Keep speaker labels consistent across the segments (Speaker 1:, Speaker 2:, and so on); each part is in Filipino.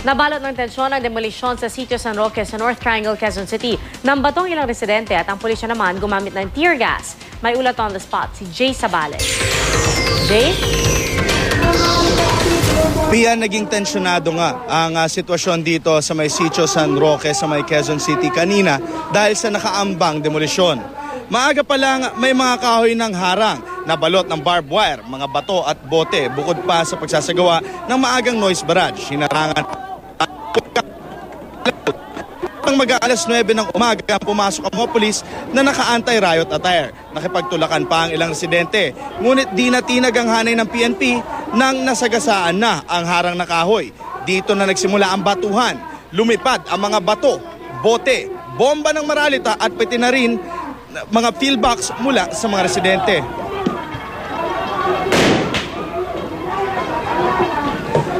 Speaker 1: Nabalot ng tensyon ang demolisyon sa sitio San Roque sa North Triangle, Quezon City. Nambatong ilang residente at ang pulisya naman gumamit ng tear gas. May ulat on the spot si Jay Sabales. Jay?
Speaker 2: Pia, naging tensyonado nga ang sitwasyon dito sa may sitio San Roque sa may Quezon City kanina dahil sa nakaambang demolisyon. Maaga pa lang may mga kahoy ng harang na balot ng barbed wire, mga bato at bote bukod pa sa pagsasagawa ng maagang noise barrage. Hinarangan ng mag-aalas 9 ng umaga pumasok ang mga pulis na naka-anti-riot attire. Nakipagtulakan pa ang ilang residente. Ngunit di natinag ang hanay ng PNP nang nasagasaan na ang harang na kahoy. Dito na nagsimula ang batuhan. Lumipad ang mga bato, bote, bomba ng maralita at pati na rin mga pillbox mula sa mga residente.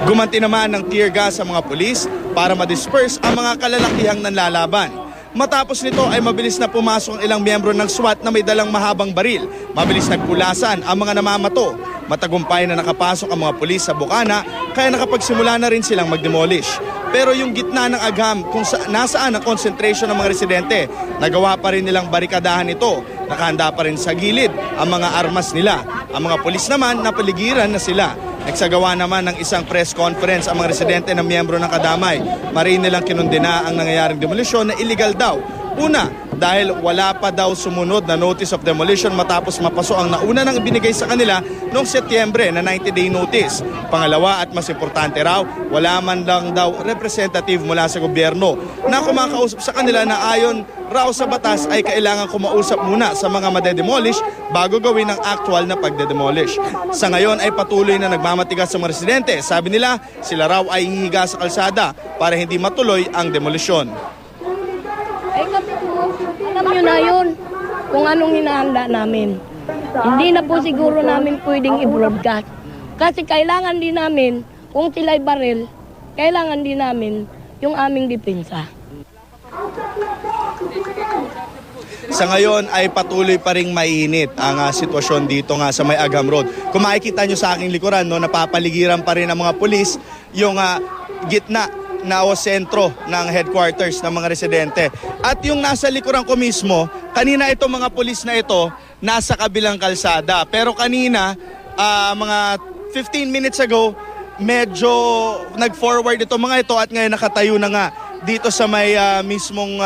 Speaker 2: Gumanti naman ng tear gas sa mga pulis para ma-disperse ang mga kalalakihang nanlalaban. Matapos nito ay mabilis na pumasok ang ilang miyembro ng SWAT na may dalang mahabang baril. Mabilis nagpulasan ang mga namamato. Matagumpay na nakapasok ang mga pulis sa bukana kaya nakapagsimula na rin silang mag-demolish. Pero yung gitna ng agham kung nasaan ang concentration ng mga residente, nagawa pa rin nilang barikadahan ito. Nakahanda pa rin sa gilid ang mga armas nila. Ang mga pulis naman napaligiran na sila. Nagsagawa naman ng isang press conference ang mga residente na miyembro ng kadamay. Marin nilang kinundena ang nangyayaring demolisyon na illegal daw. Una, dahil wala pa daw sumunod na notice of demolition matapos mapaso ang nauna nang ibinigay sa kanila noong Setyembre na 90-day notice. Pangalawa at mas importante raw, wala man lang daw representative mula sa gobyerno na kumakausap sa kanila na ayon raw sa batas ay kailangan kumausap muna sa mga madedemolish bago gawin ang actual na pagdedemolish. Sa ngayon ay patuloy na nagmamatigas sa mga residente. Sabi nila, sila raw ay hihiga sa kalsada para hindi matuloy ang demolisyon.
Speaker 3: Ay kasi po, alam nyo na yun kung anong hinahanda namin. Hindi na po siguro namin pwedeng i-broadcast. Kasi kailangan din namin, kung sila'y baril, kailangan din namin yung aming depensa.
Speaker 2: Sa ngayon ay patuloy pa ring mainit ang sitwasyon dito nga sa may Agham Road. Kung makikita nyo sa aking likuran, no, napapaligiran pa rin ang mga pulis yung gitna na o sentro ng headquarters ng mga residente. At yung nasa likuran ko mismo, kanina itong mga pulis na ito nasa kabilang kalsada. Pero kanina, mga 15 minutes ago, medyo nag-forward itong mga ito at ngayon nakatayo na nga dito sa may mismong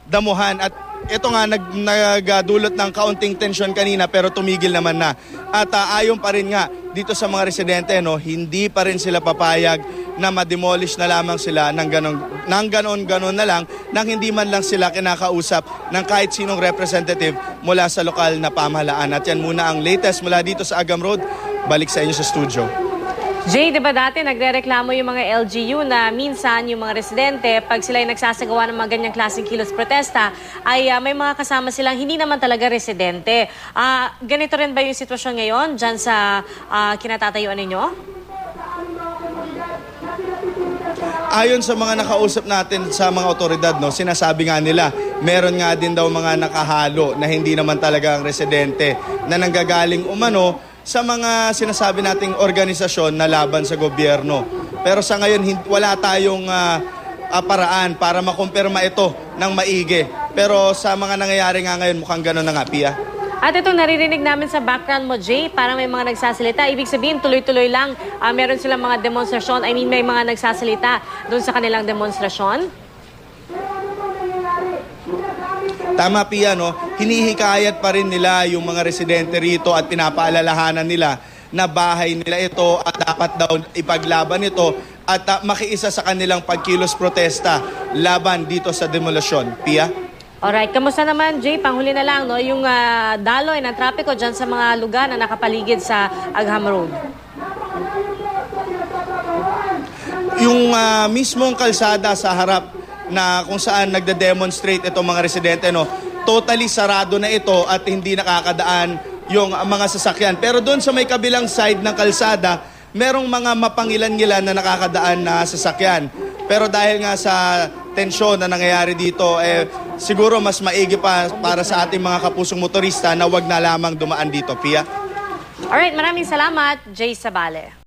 Speaker 2: damuhan. At ito nga nagdulot ng kaunting tensyon kanina pero tumigil naman na. At ayon pa rin nga dito sa mga residente, no, hindi pa rin sila papayag na ma-demolish na lamang sila ng ganon na lang nang hindi man lang sila kinakausap ng kahit sinong representative mula sa lokal na pamahalaan. At yan muna ang latest mula dito sa Agham Road. Balik sa inyo sa studio.
Speaker 1: Jay, di ba dati nagrereklamo yung mga LGU na minsan yung mga residente, pag sila ay nagsasagawa ng mga ganyang klaseng kilos protesta, ay may mga kasama silang hindi naman talaga residente. Ganito rin ba yung sitwasyon ngayon dyan sa kinatatayuan ninyo?
Speaker 2: Ayon sa mga nakausap natin sa mga otoridad, no, sinasabi nga nila, meron nga din daw mga nakahalo na hindi naman talaga ang residente na nanggagaling umano sa mga sinasabi nating organisasyon na laban sa gobyerno. Pero sa ngayon, wala tayong paraan para makumpirma ito ng maigi. Pero sa mga nangyayari nga ngayon, mukhang gano'n na nga, Pia.
Speaker 1: At itong naririnig namin sa background mo, Jay, parang may mga nagsasalita. Ibig sabihin, tuloy-tuloy lang. Meron silang mga demonstrasyon. May mga nagsasalita doon sa kanilang demonstrasyon.
Speaker 2: Tama, Pia, no? Hinihikayat pa rin nila yung mga residente rito at pinapaalalahanan nila na bahay nila ito at dapat daw ipaglaban ito at makiisa sa kanilang pagkilos protesta laban dito sa demolisyon. Pia?
Speaker 1: Alright, kamusta naman, Jay? Panghuli na lang, no? Yung daloy ng trapiko dyan sa mga lugar na nakapaligid sa Agham Road.
Speaker 2: Yung mismong kalsada sa harap na kung saan nagde-demonstrate itong mga residente, no, totally sarado na ito at hindi nakakadaan yung mga sasakyan. Pero doon sa may kabilang side ng kalsada, merong mga mapangilan-ngilan na nakakadaan na sasakyan. Pero dahil nga sa tensyon na nangyayari dito, siguro mas maigi pa para sa ating mga kapusong motorista na wag na lamang dumaan dito, Pia.
Speaker 1: Alright, maraming salamat, Jay Sabale.